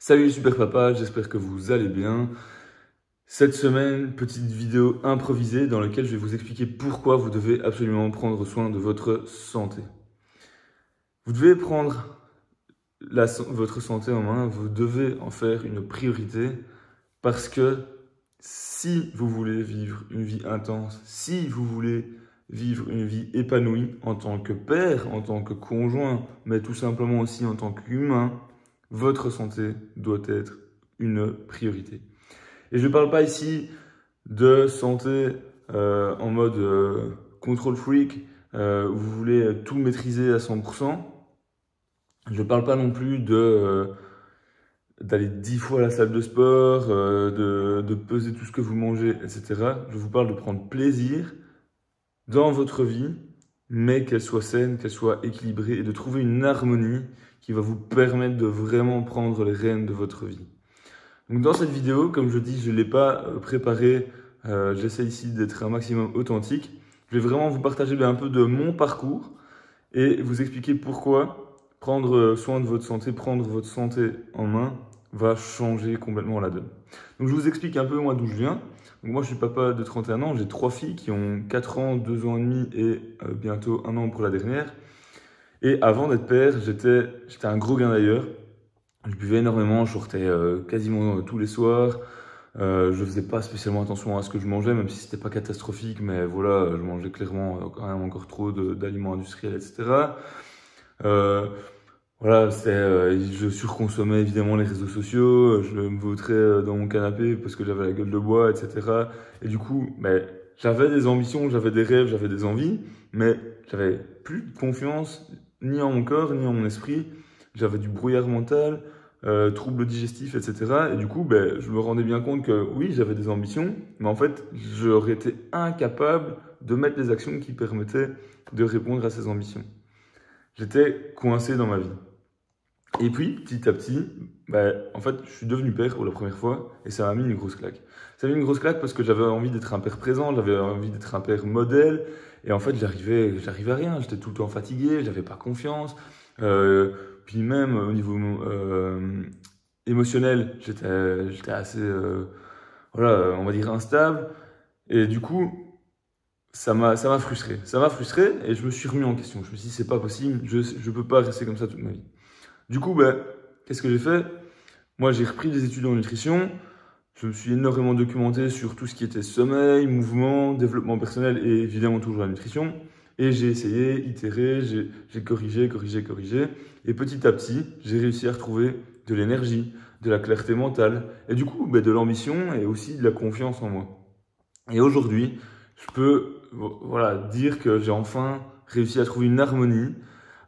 Salut les super papas, j'espère que vous allez bien. Cette semaine, petite vidéo improvisée dans laquelle je vais vous expliquer pourquoi vous devez absolument prendre soin de votre santé. Vous devez prendre votre santé en main, vous devez en faire une priorité parce que si vous voulez vivre une vie intense, si vous voulez vivre une vie épanouie en tant que père, en tant que conjoint, mais tout simplement aussi en tant qu'humain, votre santé doit être une priorité. Et je ne parle pas ici de santé en mode control freak, où vous voulez tout maîtriser à 100%. Je ne parle pas non plus d'aller 10 fois à la salle de sport, de peser tout ce que vous mangez, etc. Je vous parle de prendre plaisir dans votre vie, mais qu'elle soit saine, qu'elle soit équilibrée et de trouver une harmonie qui va vous permettre de vraiment prendre les rênes de votre vie. Donc dans cette vidéo, comme je dis, je ne l'ai pas préparée, j'essaie ici d'être un maximum authentique. Je vais vraiment vous partager un peu de mon parcours et vous expliquer pourquoi prendre soin de votre santé en main va changer complètement la donne. Donc je vous explique un peu moi d'où je viens. Donc moi je suis papa de 31 ans, j'ai 3 filles qui ont 4 ans, 2 ans et demi et bientôt 1 an pour la dernière. Et avant d'être père, j'étais un gros gain d'ailleurs. Je buvais énormément, je sortais quasiment tous les soirs. Je faisais pas spécialement attention à ce que je mangeais, même si c'était pas catastrophique, mais voilà, je mangeais clairement quand même encore trop d'aliments industriels, etc. Voilà, je surconsommais évidemment les réseaux sociaux, je me vautrais dans mon canapé parce que j'avais la gueule de bois, etc. Et du coup, j'avais des ambitions, j'avais des rêves, j'avais des envies, mais j'avais plus de confiance ni en mon corps, ni en mon esprit. J'avais du brouillard mental, troubles digestifs, etc. Et du coup, je me rendais bien compte que oui, j'avais des ambitions, mais en fait, j'aurais été incapable de mettre les actions qui permettaient de répondre à ces ambitions. J'étais coincé dans ma vie. Et puis, petit à petit, en fait, je suis devenu père pour la première fois et ça m'a mis une grosse claque. Ça m'a mis une grosse claque parce que j'avais envie d'être un père présent, j'avais envie d'être un père modèle et en fait, j'arrivais à rien. J'étais tout le temps fatigué, j'avais pas confiance. Puis même au niveau émotionnel, j'étais assez, voilà, on va dire instable. Et du coup, ça m'a frustré. Ça m'a frustré et je me suis remis en question. Je me suis dit, c'est pas possible, je peux pas rester comme ça toute ma vie. Du coup, qu'est-ce que j'ai fait? Moi, j'ai repris des études en nutrition. Je me suis énormément documenté sur tout ce qui était sommeil, mouvement, développement personnel et évidemment toujours la nutrition. Et j'ai essayé, itéré, j'ai corrigé. Et petit à petit, j'ai réussi à retrouver de l'énergie, de la clarté mentale et du coup, de l'ambition et aussi de la confiance en moi. Et aujourd'hui, je peux voilà, dire que j'ai enfin réussi à trouver une harmonie,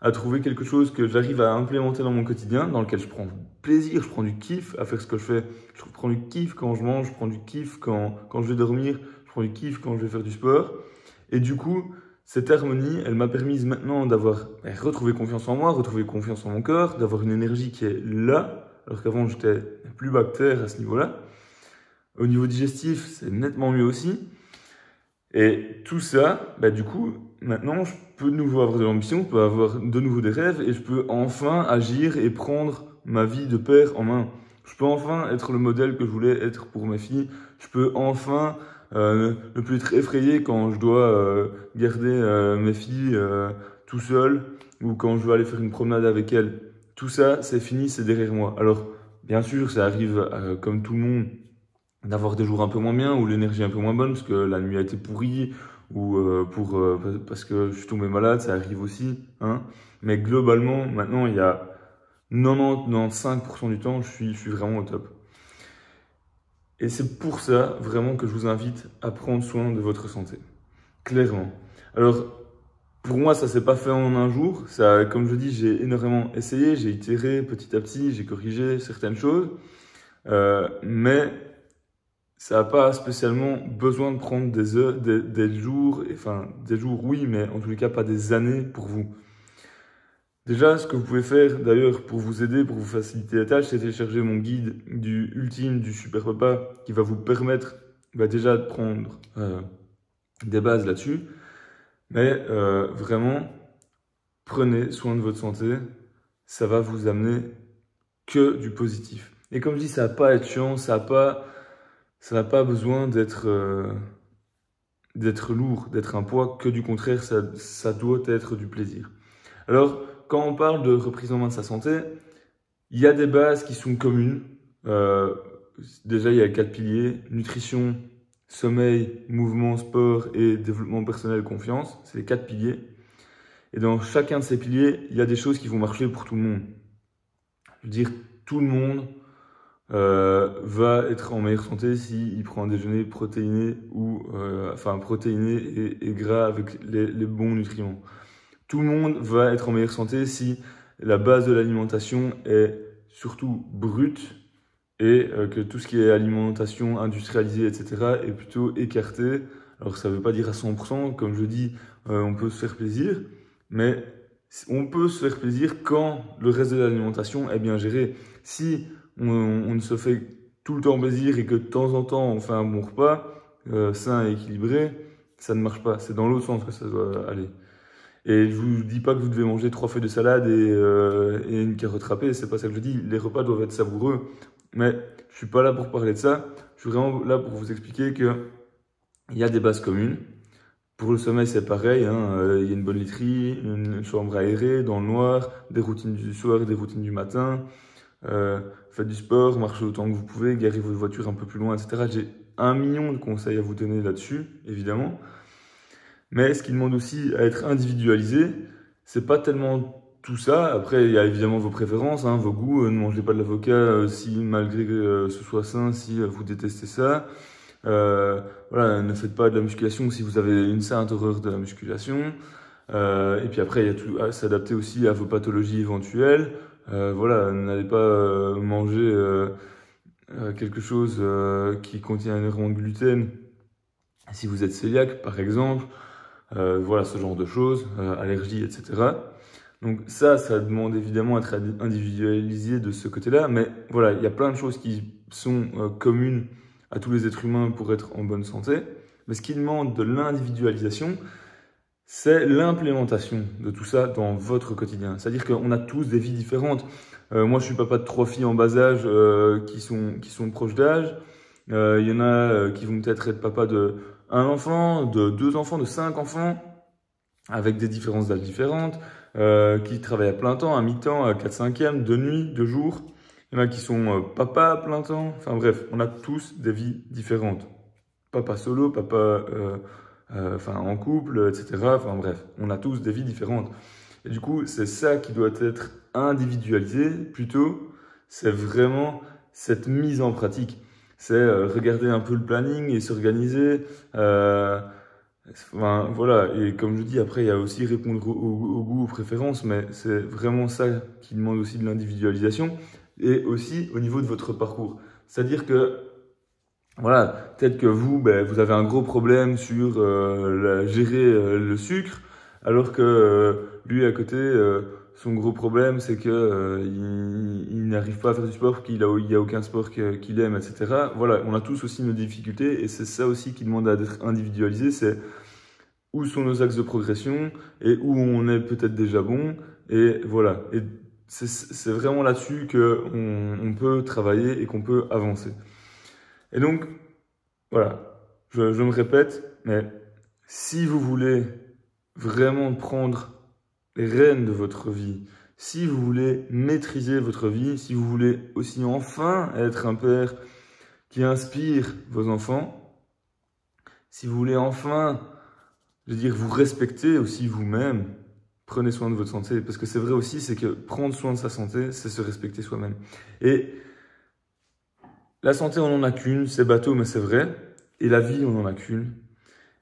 à trouver quelque chose que j'arrive à implémenter dans mon quotidien, dans lequel je prends plaisir, je prends du kiff à faire ce que je fais. Je prends du kiff quand je mange, je prends du kiff quand je vais dormir, je prends du kiff quand je vais faire du sport. Et du coup, cette harmonie, elle m'a permis maintenant d'avoir retrouvé confiance en moi, retrouver confiance en mon corps, d'avoir une énergie qui est là, alors qu'avant j'étais plus bactère à ce niveau-là. Au niveau digestif, c'est nettement mieux aussi. Et tout ça, du coup, maintenant, je peux de nouveau avoir de l'ambition, je peux avoir de nouveau des rêves et je peux enfin agir et prendre ma vie de père en main. Je peux enfin être le modèle que je voulais être pour mes filles. Je peux enfin ne plus être effrayé quand je dois garder mes filles tout seul ou quand je veux aller faire une promenade avec elles. Tout ça, c'est fini, c'est derrière moi. Alors, bien sûr, ça arrive comme tout le monde d'avoir des jours un peu moins bien, ou l'énergie un peu moins bonne, parce que la nuit a été pourrie, ou parce que je suis tombé malade, ça arrive aussi. Hein. Mais globalement, maintenant, il y a 90-95% du temps, je suis vraiment au top. Et c'est pour ça, vraiment, que je vous invite à prendre soin de votre santé. Clairement. Alors, pour moi, ça s'est pas fait en un jour. Ça, comme je dis, j'ai énormément essayé, j'ai itéré petit à petit, j'ai corrigé certaines choses. Mais ça n'a pas spécialement besoin de prendre des heures, des jours, enfin des jours oui, mais en tous les cas pas des années pour vous. Déjà, ce que vous pouvez faire d'ailleurs pour vous aider, pour vous faciliter la tâche, c'est télécharger mon guide du ultime du super papa qui va vous permettre déjà de prendre des bases là-dessus. Mais vraiment, prenez soin de votre santé, ça va vous amener que du positif. Et comme je dis, ça n'a pas à être chiant, ça n'a pas besoin d'être lourd, d'être un poids, que du contraire, ça doit être du plaisir. Alors, quand on parle de reprise en main de sa santé, il y a des bases qui sont communes. Déjà, il y a 4 piliers: nutrition, sommeil, mouvement, sport et développement personnel, confiance. C'est les 4 piliers. Et dans chacun de ces piliers, il y a des choses qui vont marcher pour tout le monde. Je veux dire, tout le monde va être en meilleure santé s'il prend un déjeuner protéiné ou protéiné et gras avec les bons nutriments. Tout le monde va être en meilleure santé si la base de l'alimentation est surtout brute et que tout ce qui est alimentation industrialisée, etc., est plutôt écarté. Alors ça ne veut pas dire à 100%, comme je dis, on peut se faire plaisir, mais on peut se faire plaisir quand le reste de l'alimentation est bien géré. Si on ne se fait tout le temps plaisir et que de temps en temps on fait un bon repas sain et équilibré, ça ne marche pas. C'est dans l'autre sens que ça doit aller. Et je vous dis pas que vous devez manger 3 feuilles de salade et une carotte râpée, c'est pas ça que je dis. Les repas doivent être savoureux, mais je suis pas là pour parler de ça. Je suis vraiment là pour vous expliquer que il y a des bases communes. Pour le sommeil, c'est pareil, hein. Il y a une bonne literie, une chambre aérée, dans le noir, des routines du soir et des routines du matin. Faites du sport, marchez autant que vous pouvez, garez votre voiture un peu plus loin, etc. J'ai 1 million de conseils à vous donner là-dessus, évidemment. Mais ce qui demande aussi à être individualisé, c'est pas tellement tout ça. Après, il y a évidemment vos préférences, hein, vos goûts. Ne mangez pas de l'avocat si, malgré que ce soit sain, si vous détestez ça. Voilà, ne faites pas de la musculation si vous avez une sainte horreur de la musculation. Et puis après, il y a tout à s'adapter aussi à vos pathologies éventuelles. Voilà, n'allez pas manger quelque chose qui contient énormément de gluten si vous êtes cœliaque, par exemple. Voilà, ce genre de choses, allergies, etc. Donc ça demande évidemment à être individualisé de ce côté-là, mais voilà, il y a plein de choses qui sont communes à tous les êtres humains pour être en bonne santé. Mais ce qui demande de l'individualisation, c'est l'implémentation de tout ça dans votre quotidien. C'est-à-dire qu'on a tous des vies différentes. Moi, je suis papa de 3 filles en bas âge qui sont proches d'âge. Il y en a qui vont peut-être être papa de 1 enfant, de 2 enfants, de 5 enfants, avec des différences d'âge différentes, qui travaillent à plein temps, à mi-temps, à 4/5e, de nuit, de jour. Il y en a qui sont papa à plein temps. Enfin bref, on a tous des vies différentes. Papa solo, papa en couple, etc. Enfin bref, on a tous des vies différentes. Et du coup, c'est ça qui doit être individualisé plutôt. C'est vraiment cette mise en pratique. C'est regarder un peu le planning et s'organiser. Voilà, et comme je dis, après, il y a aussi répondre au goût, aux préférences, mais c'est vraiment ça qui demande aussi de l'individualisation. Et aussi au niveau de votre parcours. C'est-à-dire que, voilà, peut-être que vous avez un gros problème sur gérer le sucre, alors que lui, à côté, son gros problème, c'est que il n'arrive pas à faire du sport, qu'il y a aucun sport qu'il aime, etc. Voilà, on a tous aussi nos difficultés, et c'est ça aussi qui demande à être individualisé, c'est où sont nos axes de progression, et où on est peut-être déjà bon, et voilà. Et c'est vraiment là-dessus qu'on peut travailler et qu'on peut avancer. Et donc, voilà, je me répète, mais si vous voulez vraiment prendre les rênes de votre vie, si vous voulez maîtriser votre vie, si vous voulez aussi enfin être un père qui inspire vos enfants, si vous voulez enfin, je veux dire, vous respecter aussi vous-même, prenez soin de votre santé, parce que c'est vrai aussi, c'est que prendre soin de sa santé, c'est se respecter soi-même. Et la santé, on n'en a qu'une, c'est bateau, mais c'est vrai. Et la vie, on n'en a qu'une.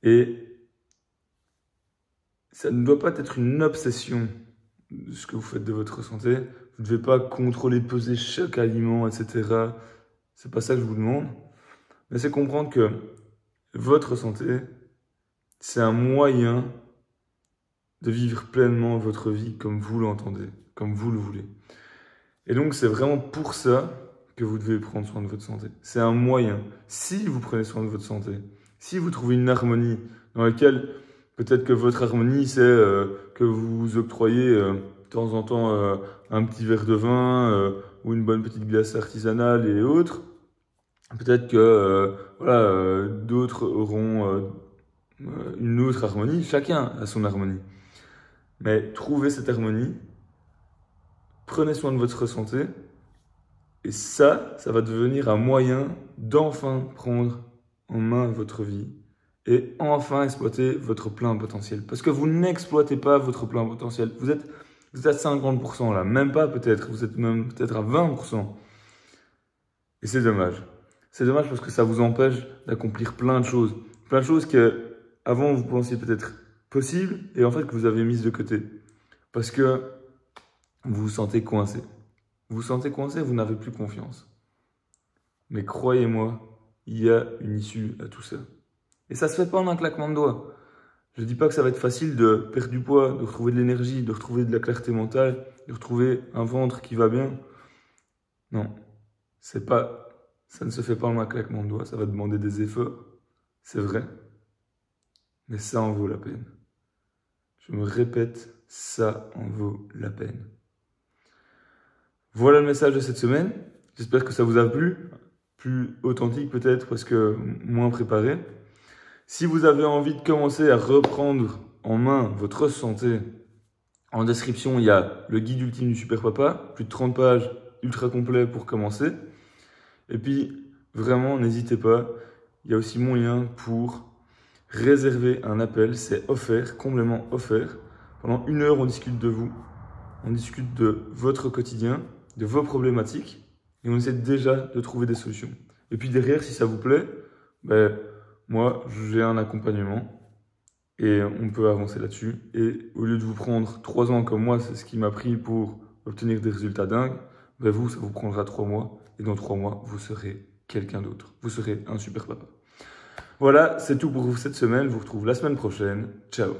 Et ça ne doit pas être une obsession de ce que vous faites de votre santé. Vous ne devez pas contrôler, peser chaque aliment, etc. C'est pas ça que je vous demande. Mais c'est comprendre que votre santé, c'est un moyen de vivre pleinement votre vie comme vous l'entendez, comme vous le voulez. Et donc, c'est vraiment pour ça que vous devez prendre soin de votre santé. C'est un moyen. Si vous prenez soin de votre santé, si vous trouvez une harmonie dans laquelle peut-être que votre harmonie, c'est que vous vous octroyez de temps en temps un petit verre de vin, ou une bonne petite glace artisanale et autres. Peut-être que d'autres auront une autre harmonie. Chacun a son harmonie. Mais trouvez cette harmonie, prenez soin de votre santé, et ça va devenir un moyen d'enfin prendre en main votre vie et enfin exploiter votre plein potentiel. Parce que vous n'exploitez pas votre plein potentiel. Vous êtes à 50% là, même pas peut-être, vous êtes même peut-être à 20%. Et c'est dommage. C'est dommage parce que ça vous empêche d'accomplir plein de choses. Plein de choses que avant vous pensiez peut-être possibles et en fait que vous avez mises de côté. Parce que vous vous sentez coincé. Vous vous sentez coincé, vous n'avez plus confiance. Mais croyez-moi, il y a une issue à tout ça. Et ça se fait pas en un claquement de doigts. Je dis pas que ça va être facile de perdre du poids, de retrouver de l'énergie, de retrouver de la clarté mentale, de retrouver un ventre qui va bien. Non, ça ne se fait pas en un claquement de doigts. Ça va demander des efforts, c'est vrai. Mais ça en vaut la peine. Je me répète, ça en vaut la peine. Voilà le message de cette semaine. J'espère que ça vous a plu. Plus authentique peut-être parce que moins préparé. Si vous avez envie de commencer à reprendre en main votre santé, en description, il y a le guide ultime du super papa, plus de 30 pages, ultra complet pour commencer. Et puis, vraiment, n'hésitez pas, il y a aussi moyen pour réserver un appel, c'est offert, complètement offert. Pendant 1 heure, on discute de vous, on discute de votre quotidien, de vos problématiques, et on essaie déjà de trouver des solutions. Et puis derrière, si ça vous plaît, moi, j'ai un accompagnement et on peut avancer là-dessus. Et au lieu de vous prendre 3 ans comme moi, c'est ce qui m'a pris pour obtenir des résultats dingues, vous, ça vous prendra 3 mois. Et dans 3 mois, vous serez quelqu'un d'autre. Vous serez un super papa. Voilà, c'est tout pour vous cette semaine. Je vous retrouve la semaine prochaine. Ciao.